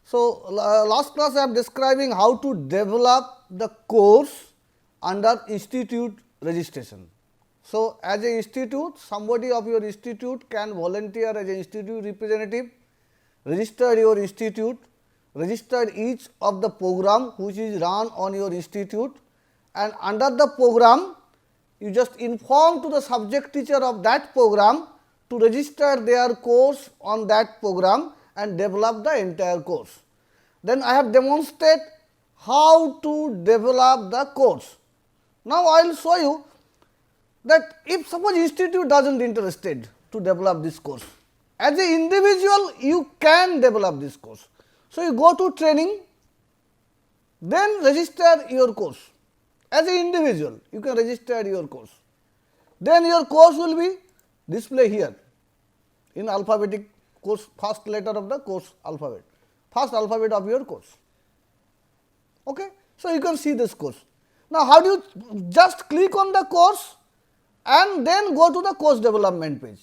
So, last class I am describing how to develop the course under institute registration. So, as a institute, somebody of your institute can volunteer as an institute representative, register your institute, register each of the program which is run on your institute, and under the program you just inform to the subject teacher of that program to register their course on that program and develop the entire course. Then I have demonstrated how to develop the course. Now, I will show you that if suppose institute does not interested to develop this course, as an individual you can develop this course. So, you go to training, then register your course. As an individual you can register your course, then your course will be displayed here in alphabetic course, first letter of the course alphabet, first alphabet of your course. Okay. So, you can see this course. Now, how do you just click on the course and then go to the course development page.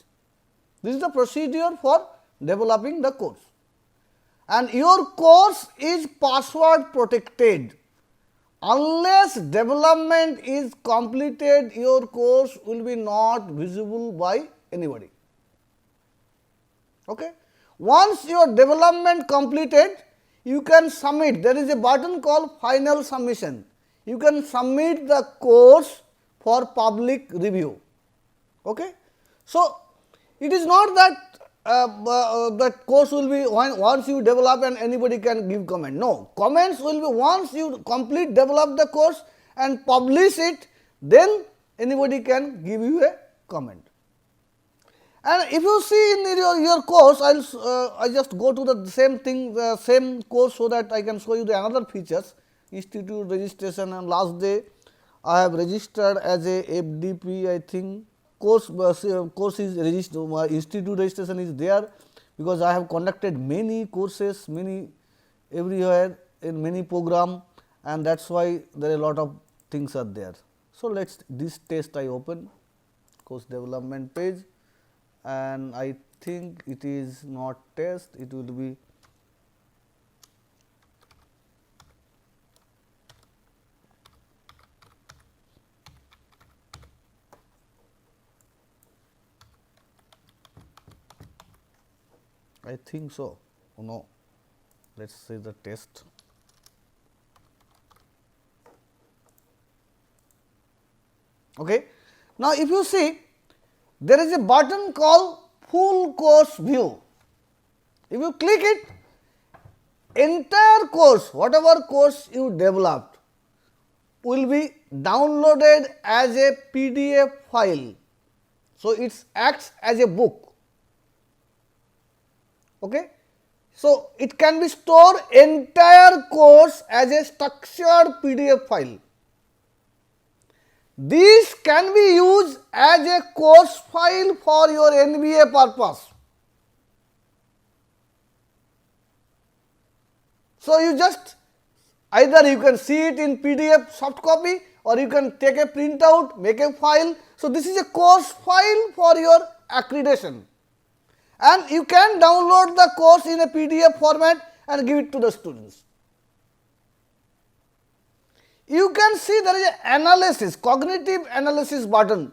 This is the procedure for developing the course, and your course is password protected. Unless development is completed, your course will be not visible by anybody. Okay. Once your development completed, you can submit. There is a button called final submission. You can submit the course for public review. Okay. So, it is not that that course will be once you develop and anybody can give comment. No, comments will be once you complete develop the course and publish it, then anybody can give you a comment. And if you see in your course, I just go to the same thing, the same course, so that I can show you the another features. Institute registration, and last day I have registered as a FDP. I think course is registered, institute registration is there, because I have conducted many courses, many everywhere in many program, and that is why there are a lot of things are there. So, let us this test I open course development page, and I think it is not test, it will be I think so. Oh, no, let us say the test. Okay. Now, if you see, there is a button called full course view. If you click it, entire course, whatever course you developed will be downloaded as a PDF file. So, it acts as a book. Okay. So, it can be stored entire course as a structured PDF file. This can be used as a course file for your NBA purpose. So, you just either you can see it in PDF soft copy, or you can take a printout, make a file. So, this is a course file for your accreditation, and you can download the course in a PDF format and give it to the students. You can see there is an analysis, cognitive analysis button.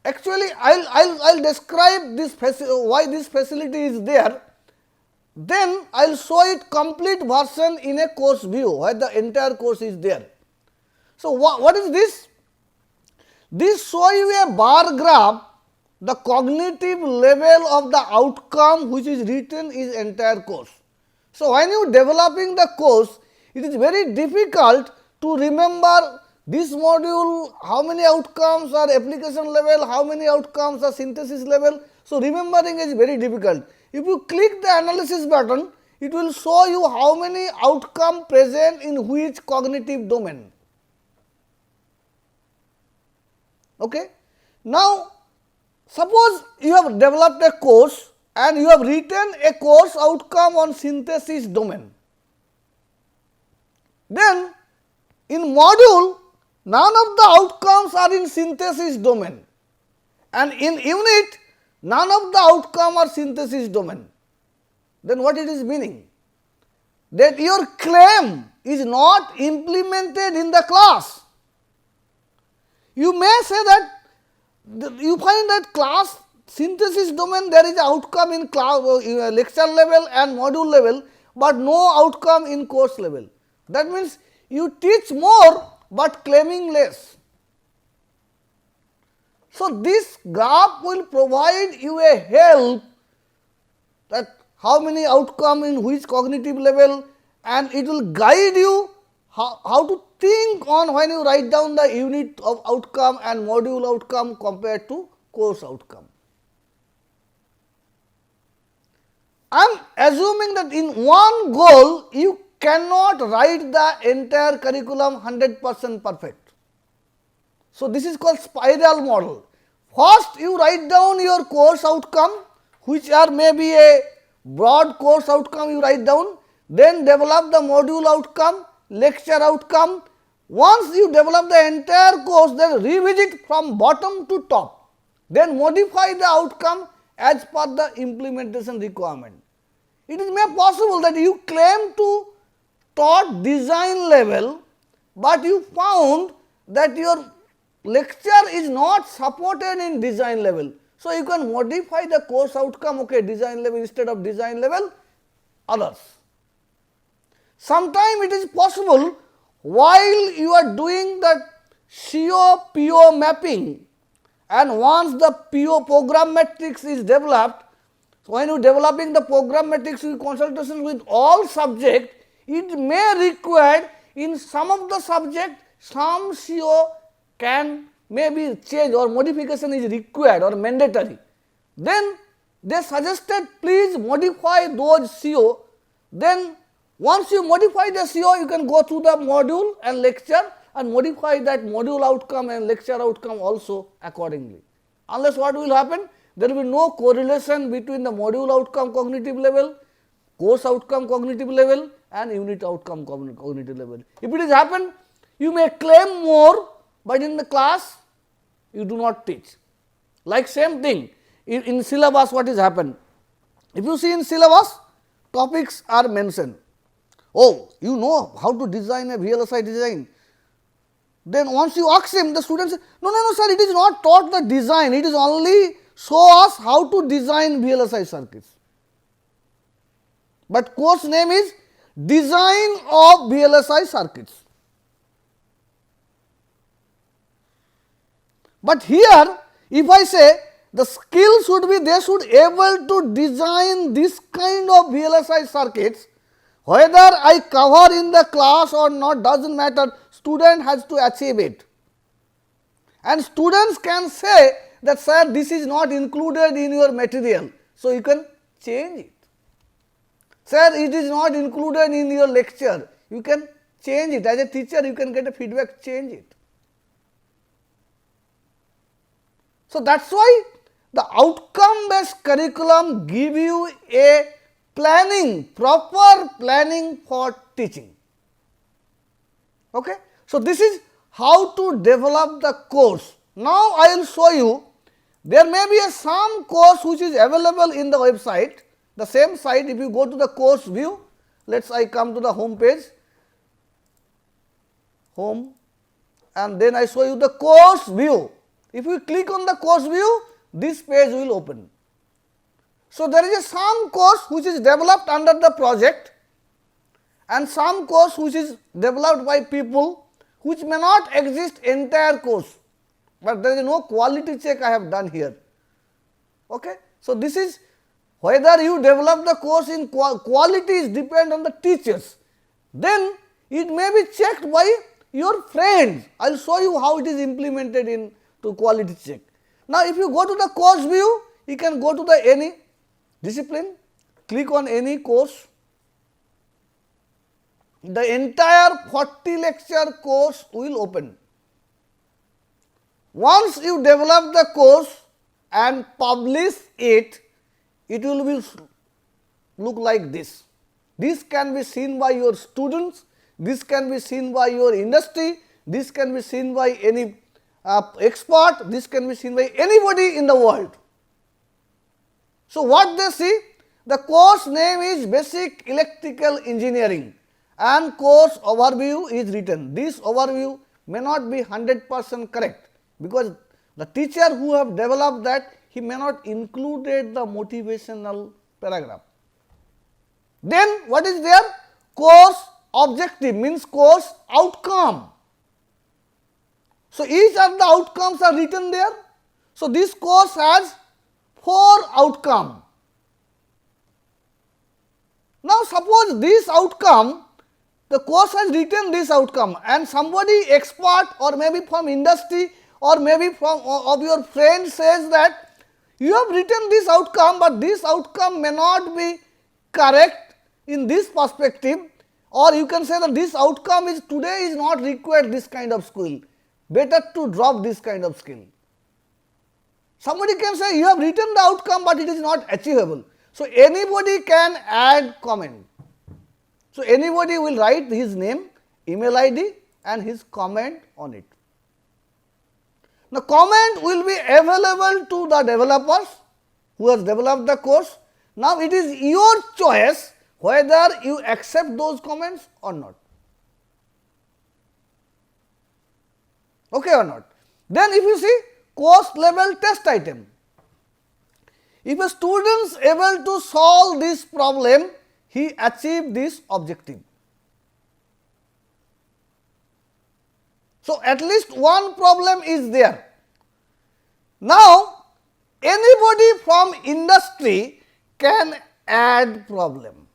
Actually, I'll describe this why this facility is there. Then I will show it complete version in a course view, where the entire course is there. So, what is this? This show you a bar graph, the cognitive level of the outcome which is written is entire course. So, when you developing the course, it is very difficult to remember this module, how many outcomes are application level, how many outcomes are synthesis level. So, remembering is very difficult. If you click the analysis button, it will show you how many outcome present in which cognitive domain. Okay. Now, suppose you have developed a course and you have written a course outcome on synthesis domain. Then, in module, none of the outcomes are in synthesis domain, and in unit, none of the outcome are synthesis domain. Then what it is meaning? that your claim is not implemented in the class. You may say that you find that class synthesis domain there is outcome in class, lecture level and module level, but no outcome in course level. That means you teach more but claiming less. So, this graph will provide you a help that how many outcome in which cognitive level, and it will guide you how to think on when you write down the unit of outcome and module outcome compared to course outcome. I am assuming that in one goal you cannot write the entire curriculum 100% perfect. So, this is called spiral model. First you write down your course outcome, which are maybe a broad course outcome you write down, then develop the module outcome, lecture outcome. Once you develop the entire course, then revisit from bottom to top, then modify the outcome as per the implementation requirement. It is may possible that you claim to taught design level, but you found that your lecture is not supported in design level. So, you can modify the course outcome, okay, design level instead of design level others. Sometime it is possible while you are doing the CO PO mapping, and once the PO program matrix is developed, so when you are developing the program matrix with consultation with all subject, it may require in some of the subject some CO can maybe change or modification is required or mandatory. Then they suggested please modify those CO. Then once you modify the CO, you can go through the module and lecture and modify that module outcome and lecture outcome also accordingly. Unless what will happen? There will be no correlation between the module outcome cognitive level, course outcome cognitive level and unit outcome cognitive level. If it is happen, you may claim more, but in the class you do not teach. Like same thing in syllabus what is happen. If you see in syllabus, topics are mentioned. Oh, you know how to design a VLSI design. Then once you ask him, the student says, no sir, it is not taught the design, it is only show us how to design VLSI circuits. But course name is design of VLSI circuits. But here if I say the skill should be they should able to design this kind of VLSI circuits, whether I cover in the class or not does not matter, student has to achieve it. And students can say that sir, this is not included in your material, so you can change it. Sir, it is not included in your lecture, you can change it. As a teacher you can get a feedback, change it. So, that is why the outcome based curriculum give you a planning, proper planning for teaching. Okay. So, this is how to develop the course. Now, I will show you there may be some course which is available in the website, the same site. If you go to the course view, let us I come to the home page, home, and then I show you the course view. If you click on the course view, this page will open. So, there is some course which is developed under the project and some course which is developed by people which may not exist entire course, but there is no quality check I have done here. Okay. So, this is whether you develop the course in quality is depend on the teachers, then it may be checked by your friends. I will show you how it is implemented in to quality check. Now, if you go to the course view, you can go to the any discipline, click on any course, the entire 40 lecture course will open. Once you develop the course and publish it, it will be look like this. This can be seen by your students, this can be seen by your industry, this can be seen by any expert, this can be seen by anybody in the world. So, what they see? The course name is Basic Electrical Engineering and course overview is written. This overview may not be 100% correct, because the teacher who have developed that, he may not included the motivational paragraph. Then what is there? Course objective means course outcome. So, each of the outcomes are written there. So, this course has 4 outcomes. Now, suppose this outcome, the course has written this outcome, and somebody expert or maybe from industry or maybe from of your friend says that you have written this outcome, but this outcome may not be correct in this perspective, or you can say that this outcome is today is not required this kind of skill, better to drop this kind of skill. Somebody can say you have written the outcome, but it is not achievable. So, anybody can add comment. So, anybody will write his name, email ID and his comment on it. Now, comment will be available to the developers who has developed the course. Now, it is your choice whether you accept those comments or not. Okay or not? Then if you see course level test item, if a student is able to solve this problem, he achieved this objective. So, at least one problem is there. Now, anybody from industry can add problem,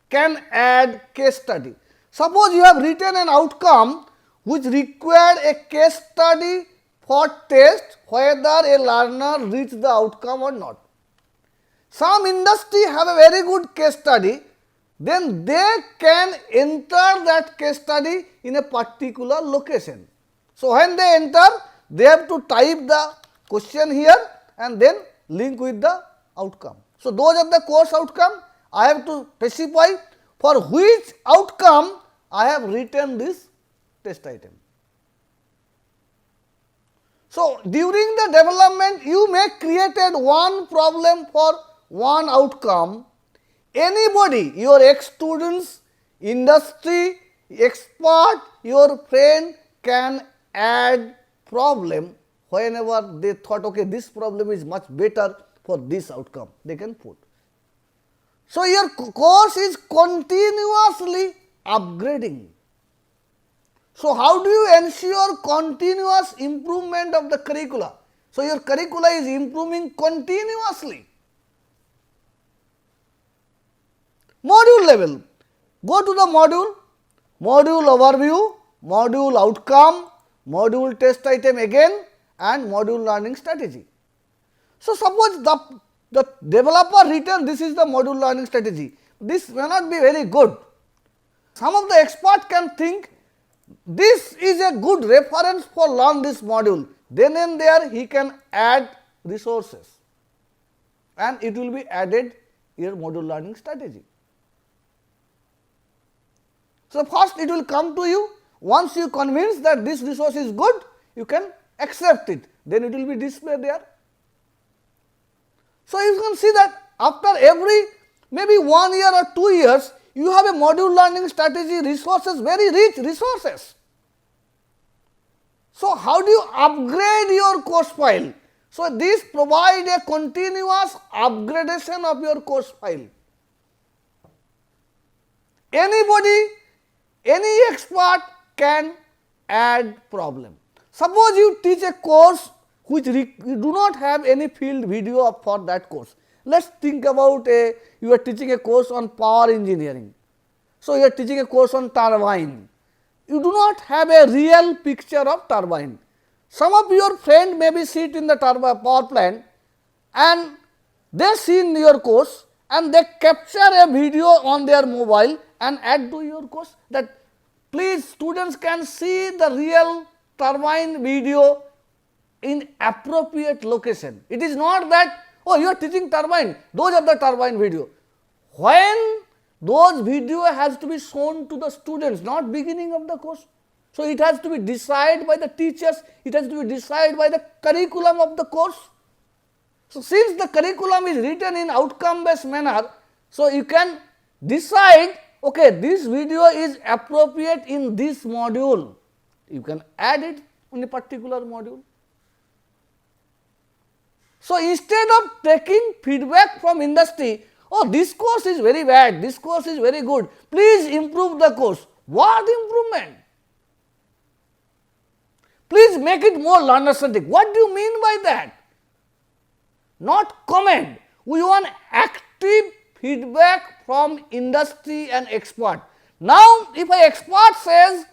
can add case study. Suppose you have written an outcome which required a case study for test whether a learner reached the outcome or not. Some industry have a very good case study, then they can enter that case study in a particular location. So, when they enter, they have to type the question here and then link with the outcome. So, those are the course outcome. I have to specify for which outcome I have written this test item. So, during the development you may created one problem for one outcome. Anybody, your ex-students, industry, expert, your friend can add problem whenever they thought, okay, this problem is much better for this outcome, they can put. So, your course is continuously upgrading. So, how do you ensure continuous improvement of the curricula? So, your curricula is improving continuously. Module level, go to the module, module overview, module outcome, module test item again and module learning strategy. So, suppose the developer written this is the module learning strategy, this may not be very good. Some of the expert can think this is a good reference for learn this module, then and there he can add resources and it will be added your module learning strategy. So, first it will come to you, once you convince that this resource is good, you can accept it, then it will be displayed there. So, you can see that after every maybe 1 year or 2 years, you have a module learning strategy resources, very rich resources. So, how do you upgrade your course file? So, this provide a continuous upgradation of your course file. Anybody, any expert can add problem. Suppose you teach a course which you do not have any field video for that course. Let us think about you are teaching a course on power engineering. So, you are teaching a course on turbine. You do not have a real picture of turbine. Some of your friend maybe sit in the power plant and they see in your course and they capture a video on their mobile and add to your course, that please students can see the real turbine video in appropriate location. It is not that, oh, you are teaching turbine, those are the turbine video. When those video has to be shown to the students, not beginning of the course. So, it has to be decided by the teachers, it has to be decided by the curriculum of the course. So, since the curriculum is written in outcome based manner, so you can decide, okay, this video is appropriate in this module, you can add it in a particular module. So, instead of taking feedback from industry, oh, this course is very bad, this course is very good, please improve the course. What improvement? Please make it more learner centric. What do you mean by that? Not comment. We want active feedback from industry and expert. Now, if an expert says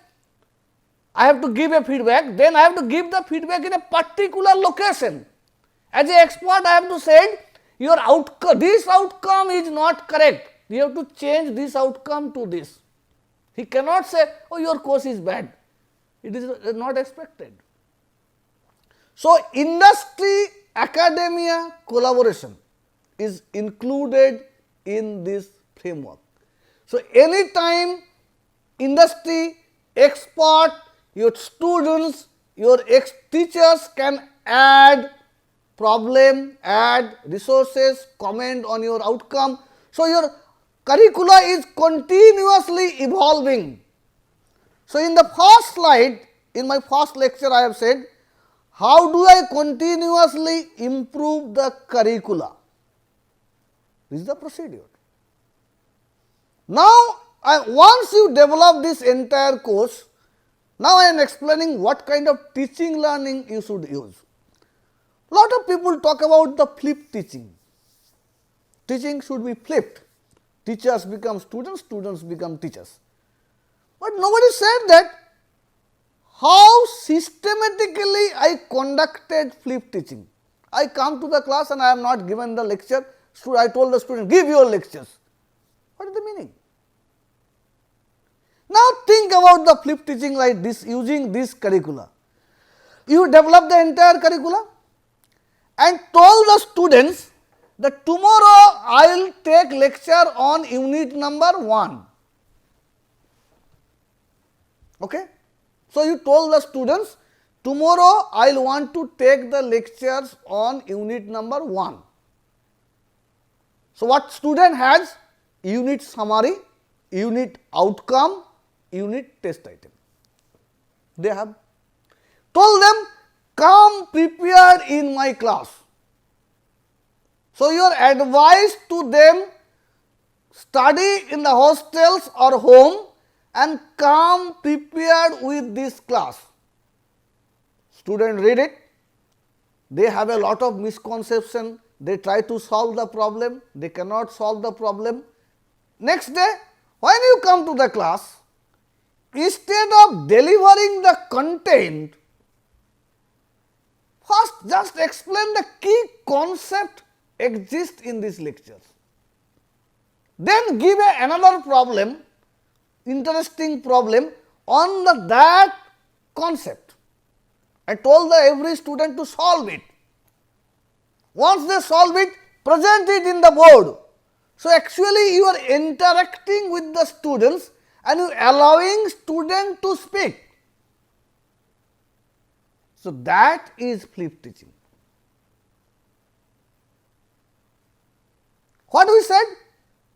I have to give a feedback, then I have to give the feedback in a particular location. As an expert, I have to say your outcome, this outcome is not correct. You have to change this outcome to this. He cannot say, oh, your course is bad. It is not expected. So, industry academia collaboration is included in this framework. So, anytime industry, expert, your students, your teachers can add problem, add resources, comment on your outcome. So, your curricula is continuously evolving. So, in the first slide, in my first lecture I have said, how do I continuously improve the curricula? This is the procedure. Now, once you develop this entire course, now I am explaining what kind of teaching learning you should use. Lot of people talk about the flip teaching. Teaching should be flipped. Teachers become students, students become teachers. But nobody said that how systematically I conducted flip teaching. I come to the class and I am not given the lecture. I told the student, give your lectures. What is the meaning? Now, think about the flip teaching like this, using this curricula. You develop the entire curricula and told the students that tomorrow I will take lecture on unit number 1. Okay? So, you told the students tomorrow I will want to take the lectures on unit number 1. So, what student has? Unit summary, unit outcome, unit test item. They have told them, come prepared in my class. So, your advice to them, study in the hostels or home and come prepared with this class. Student read it, they have a lot of misconception, they try to solve the problem, they cannot solve the problem. Next day, when you come to the class, instead of delivering the content, first just explain the key concept exists in these lectures. Then give another problem, interesting problem on that concept. I told every student to solve it. Once they solve it, present it in the board. So, actually you are interacting with the students and you are allowing student to speak. So, that is flip teaching. What we said?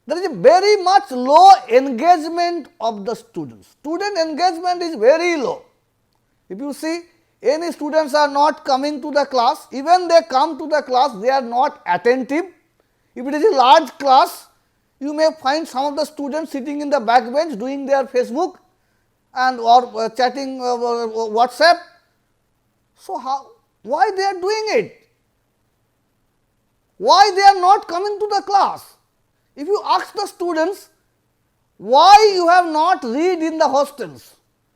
There is a very much low engagement of the students. Student engagement is very low. If you see, any students are not coming to the class, even they come to the class, they are not attentive. If it is a large class, you may find some of the students sitting in the back bench doing their Facebook and or chatting WhatsApp. So, why they are doing it? Why they are not coming to the class? If you ask the students, why you have not read in the hostels,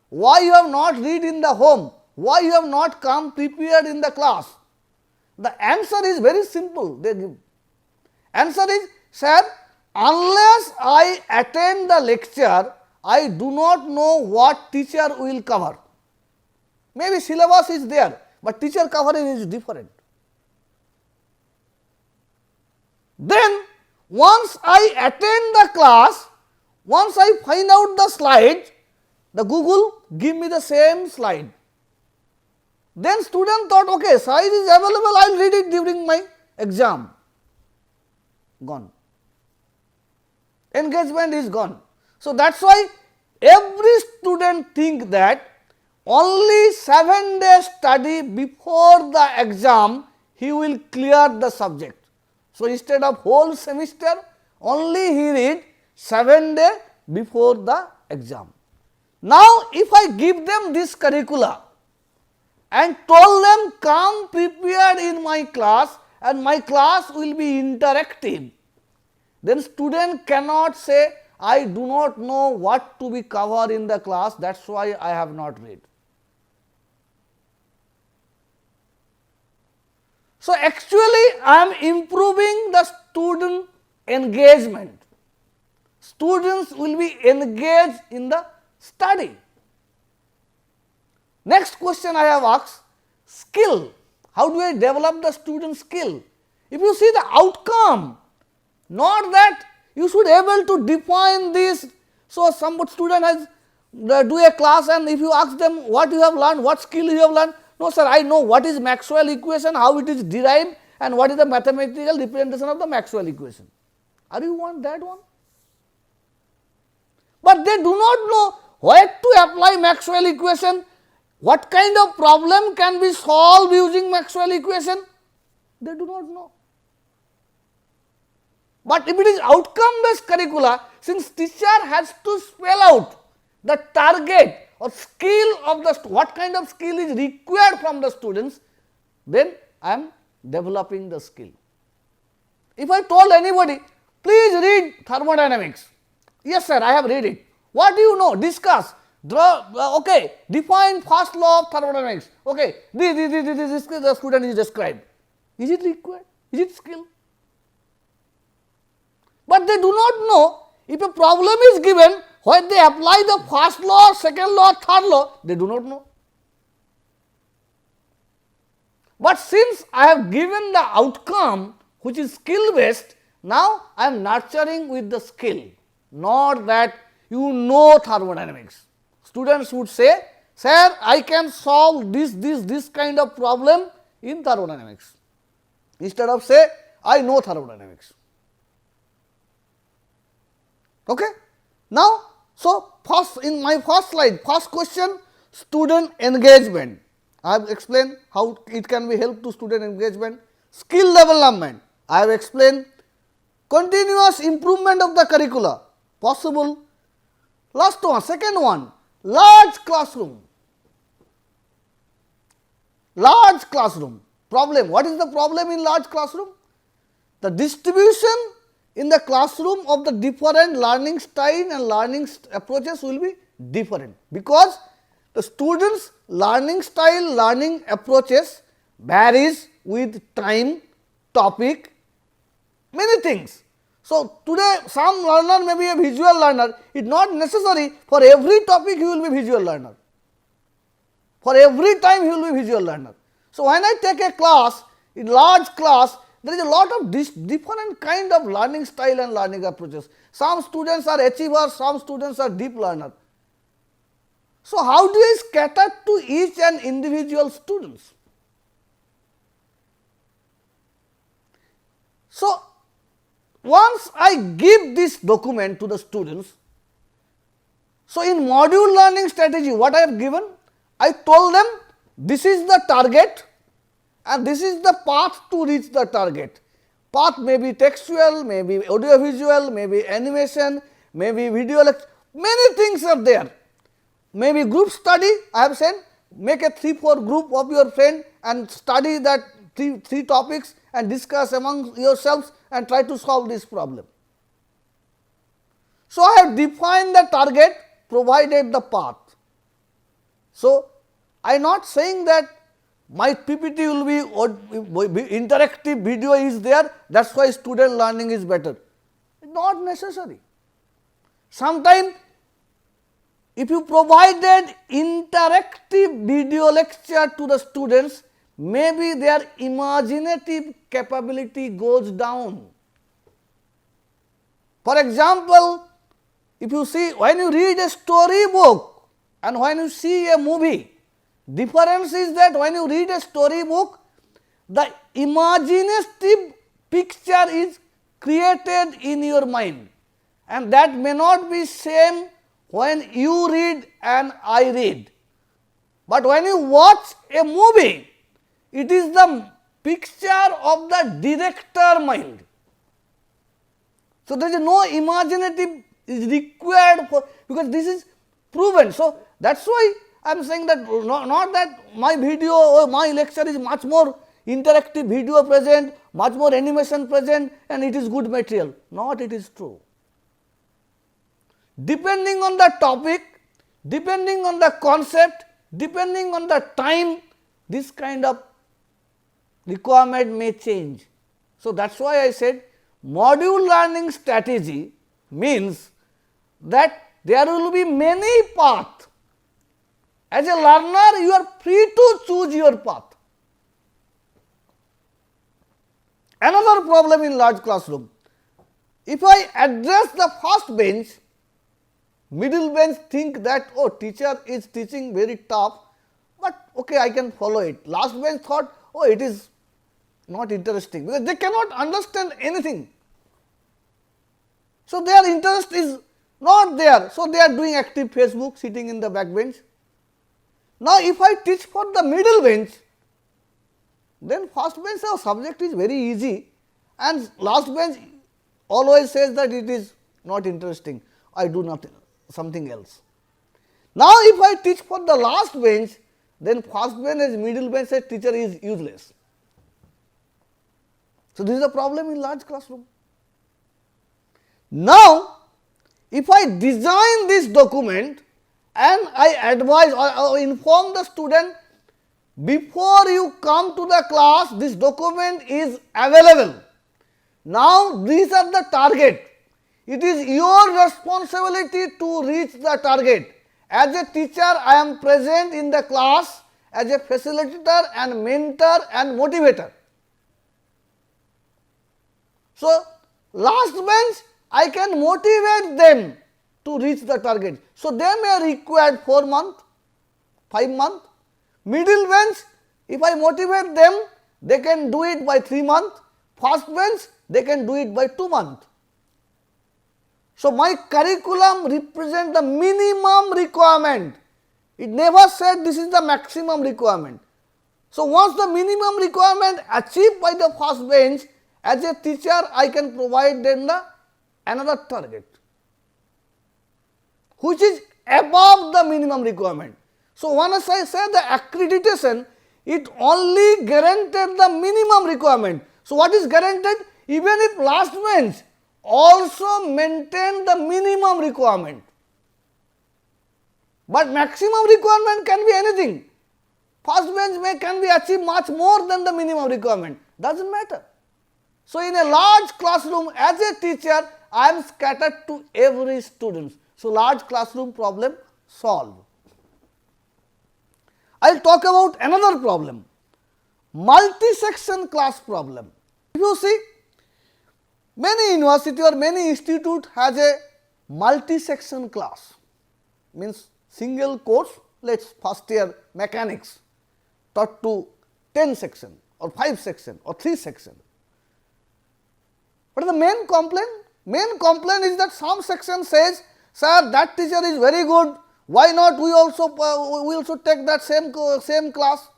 why you have not read in the home, why you have not come prepared in the class, the answer is very simple. They give answer is, sir, unless I attend the lecture, I do not know what teacher will cover. Maybe syllabus is there, but teacher covering is different. Then once I attend the class, once I find out the slide, the Google give me the same slide. Then student thought, okay, slide is available, I will read it during my exam, gone. Engagement is gone. So, that is why every student think that only 7 days study before the exam he will clear the subject. So, instead of whole semester only he read 7 days before the exam. Now, if I give them this curricula and told them come prepared in my class and my class will be interactive, then student cannot say I do not know what to be covered in the class, that is why I have not read. So, actually I am improving the student engagement. Students will be engaged in the study. Next question I have asked, skill. How do I develop the student skill? If you see the outcome, not that you should able to define this. So, some student has do a class and if you ask them what you have learned, what skill you have learned, no sir, I know what is Maxwell equation, how it is derived and what is the mathematical representation of the Maxwell equation. Are you want that one? But they do not know where to apply Maxwell equation, what kind of problem can be solved using Maxwell equation, they do not know. But if it is outcome based curricula, since teacher has to spell out the target or skill of the what kind of skill is required from the students, then I am developing the skill. If I told anybody, please read thermodynamics, yes sir, I have read it. What do you know? Discuss, draw, okay, define first law of thermodynamics, okay, this the student is described. Is it required? Is it skill? But they do not know if a problem is given, where they apply the first law, second law, third law, they do not know. But since I have given the outcome which is skill based, now I am nurturing with the skill, not that you know thermodynamics. Students would say, sir, I can solve this kind of problem in thermodynamics, instead of say, I know thermodynamics. Okay. Now, so first in my first slide, first question, student engagement. I have explained how it can be help to student engagement. Skill development, I have explained. Continuous improvement of the curricula, possible. Last one, second one, large classroom. Large classroom, problem. What is the problem in large classroom? The distribution in the classroom of the different learning style and learning approaches will be different, because the students learning style, learning approaches varies with time, topic, many things. So, today some learner may be a visual learner, it is not necessary for every topic he will be visual learner, for every time he will be visual learner. So, when I take a class, in large class, there is a lot of different kind of learning style and learning approaches. Some students are achievers, some students are deep learner. So, how do I cater to each and individual students? So, once I give this document to the students, so in module learning strategy what I have given, I told them this is the target and this is the path to reach the target. Path may be textual, may be audio visual, may be animation, may be video lecture, many things are there. Maybe group study, I have said, make a 3-4 group of your friend and study that three topics and discuss among yourselves and try to solve this problem. So, I have defined the target, provided the path. So, I am not saying that my PPT will be interactive video is there, that is why student learning is better. Not necessary. Sometimes if you provided interactive video lecture to the students, maybe their imaginative capability goes down. For example, if you see, when you read a story book and when you see a movie, difference is that when you read a story book, the imaginative picture is created in your mind, and that may not be same when you read and I read. But when you watch a movie, it is the picture of the director mind. So, there is no imaginative is required for, because this is proven. So, that is why I am saying that not that my video or my lecture is much more interactive video present, much more animation present and it is good material, not it is true. Depending on the topic, depending on the concept, depending on the time, this kind of requirement may change. So, that is why I said module learning strategy means that there will be many paths. As a learner, you are free to choose your path. Another problem in large classroom, if I address the first bench, middle bench think that oh, teacher is teaching very tough, but okay, I can follow it. Last bench thought oh, it is not interesting, because they cannot understand anything. So, their interest is not there. So, they are doing active Facebook sitting in the back bench. Now, if I teach for the middle bench, then first bench subject is very easy and last bench always says that it is not interesting, I do nothing, something else. Now, if I teach for the last bench, then first bench as middle bench says teacher is useless. So, this is a problem in large classroom. Now, if I design this document and I advise or inform the student before you come to the class, this document is available. Now, these are the target. It is your responsibility to reach the target. As a teacher, I am present in the class as a facilitator and mentor and motivator. So, last bench I can motivate them to reach the target. So, they may require 4 months, 5 months. Middle bench, if I motivate them, they can do it by 3 months. First bench, they can do it by 2 months. So, my curriculum represents the minimum requirement. It never said this is the maximum requirement. So, once the minimum requirement achieved by the first bench, as a teacher I can provide them another target, which is above the minimum requirement. So, once I say the accreditation, it only guaranteed the minimum requirement. So, what is guaranteed? Even if last bench also maintain the minimum requirement, but maximum requirement can be anything. First bench can be achieved much more than the minimum requirement, does not matter. So, in a large classroom as a teacher, I am scattered to every student. So, large classroom problem solved. I will talk about another problem, multi-section class problem. If you see, many university or many institute has a multi-section class, means single course, let us first year mechanics taught to 10 section or 5 section or 3 section. What is the main complaint? Main complaint is that some section says, sir, that teacher is very good, why not we also take that same class.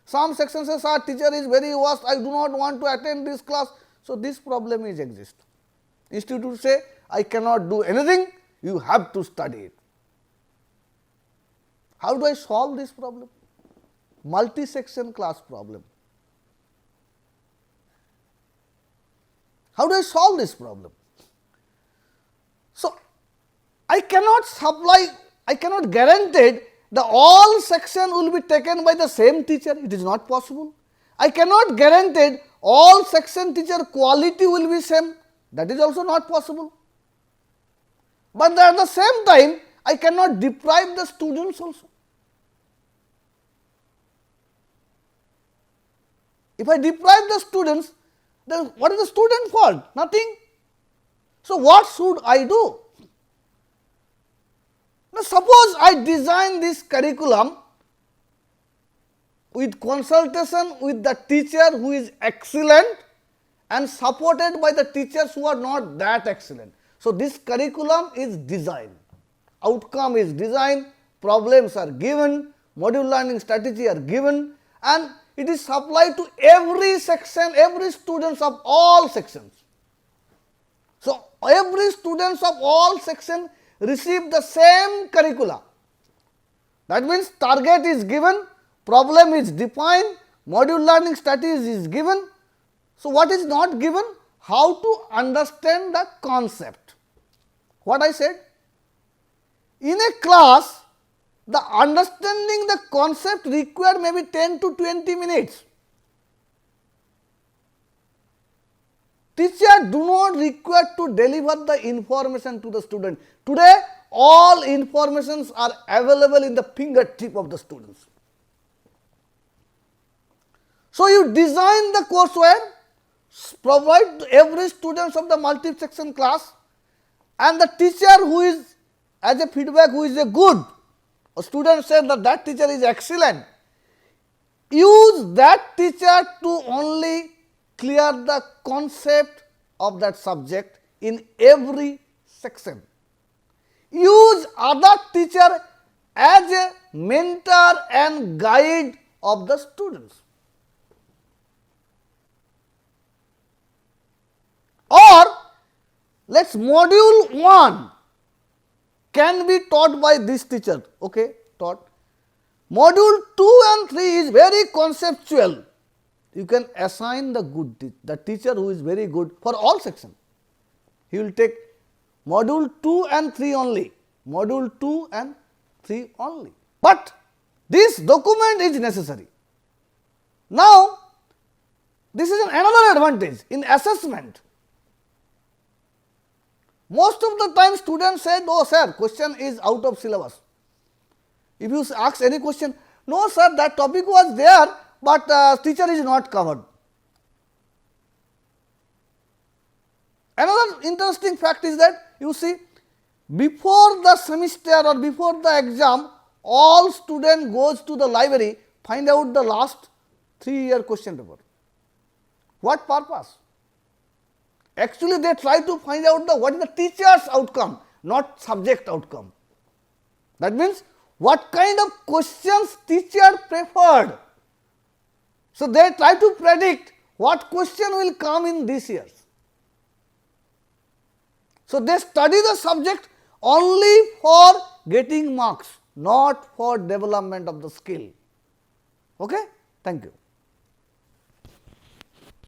Some section says, sir, teacher is very worst, I do not want to attend this class. So, this problem is exist. Institute say, I cannot do anything, you have to study it. How do I solve this problem? Multi-section class problem. How do I solve this problem? So, I cannot supply, I cannot guarantee the all section will be taken by the same teacher, it is not possible. I cannot guarantee all section teacher quality will be same, that is also not possible. But at the same time, I cannot deprive the students also. If I deprive the students, then what is the student fault? Nothing. So, what should I do? Now, suppose I design this curriculum with consultation with the teacher who is excellent and supported by the teachers who are not that excellent. So, this curriculum is designed, outcome is designed, problems are given, module learning strategy are given, and it is supplied to every section, every students of all sections. So, every students of all sections receive the same curricula. That means, target is given, problem is defined, module learning strategy is given. So, what is not given? How to understand the concept. What I said? In a class, the understanding the concept required maybe 10 to 20 minutes. Teacher do not require to deliver the information to the student. Today, all informations are available in the fingertip of the students. So, you design the courseware, provide to every student of the multi-section class, and the teacher who is as a feedback who is a good, a student said that that teacher is excellent, use that teacher to only clear the concept of that subject in every section. Use other teacher as a mentor and guide of the students. Or let us module 1 can be taught by this teacher, okay, taught. Module 2 and 3 is very conceptual. You can assign the teacher who is very good for all sections. He will take module 2 and 3 only, module 2 and 3 only. But this document is necessary. Now, this is another advantage in assessment. Most of the time students say, no sir, question is out of syllabus. If you ask any question, no sir, that topic was there, but teacher is not covered. Another interesting fact is that you see, before the semester or before the exam, all student goes to the library, find out the last 3-year question paper. What purpose? Actually, they try to find out what is the teacher's outcome, not subject outcome. That means, what kind of questions teacher preferred. So, they try to predict what question will come in this year. So, they study the subject only for getting marks, not for development of the skill. Okay? Thank you.